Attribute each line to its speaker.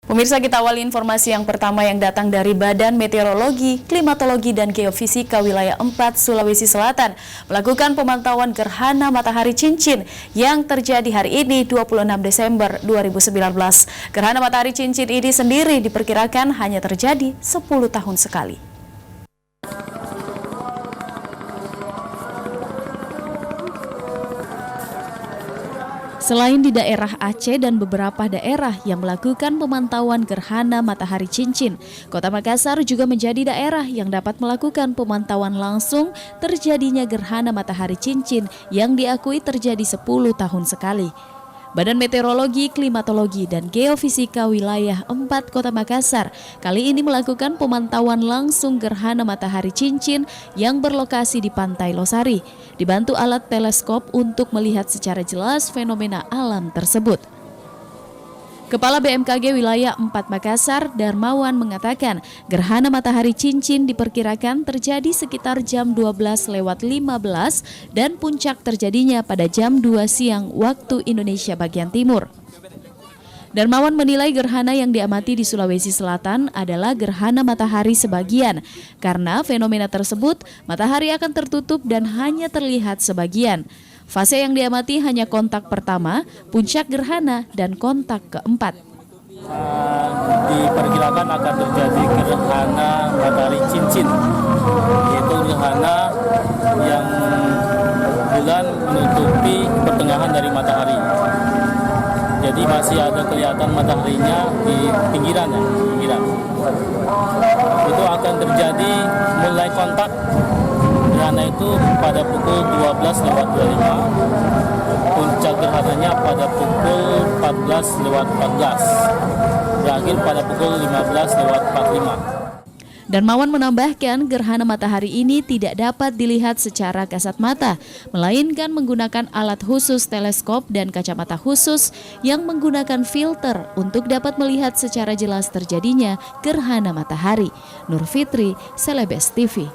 Speaker 1: Pemirsa, kita awali informasi yang pertama yang datang dari Badan Meteorologi, Klimatologi, dan Geofisika Wilayah 4 Sulawesi Selatan melakukan pemantauan gerhana matahari cincin yang terjadi hari ini 26 Desember 2019. Gerhana matahari cincin ini sendiri diperkirakan hanya terjadi 10 tahun sekali. Selain di daerah Aceh dan beberapa daerah yang melakukan pemantauan gerhana matahari cincin, Kota Makassar juga menjadi daerah yang dapat melakukan pemantauan langsung terjadinya gerhana matahari cincin yang diakui terjadi 10 tahun sekali. Badan Meteorologi, Klimatologi, dan Geofisika Wilayah 4 Kota Makassar kali ini melakukan pemantauan langsung gerhana matahari cincin yang berlokasi di Pantai Losari, dibantu alat teleskop untuk melihat secara jelas fenomena alam tersebut. Kepala BMKG Wilayah 4 Makassar, Darmawan, mengatakan gerhana matahari cincin diperkirakan terjadi sekitar jam 12:15 dan puncak terjadinya pada jam 2 siang waktu Indonesia bagian timur. Darmawan menilai gerhana yang diamati di Sulawesi Selatan adalah gerhana matahari sebagian, karena fenomena tersebut matahari akan tertutup dan hanya terlihat sebagian. Fase yang diamati hanya kontak pertama, puncak gerhana, dan kontak keempat.
Speaker 2: Diperkirakan akan terjadi gerhana matahari cincin, yaitu gerhana yang bulan menutupi pertengahan dari matahari. Jadi masih ada kelihatan mataharinya di pinggiran. Itu akan terjadi mulai kontak gerhana itu pada pukul 12:25, puncak gerhananya pada pukul 14:14, berakhir pada pukul 15:45.
Speaker 1: Darmawan menambahkan gerhana matahari ini tidak dapat dilihat secara kasat mata, melainkan menggunakan alat khusus teleskop dan kacamata khusus yang menggunakan filter untuk dapat melihat secara jelas terjadinya gerhana matahari. Nur Fitri, Celebes TV.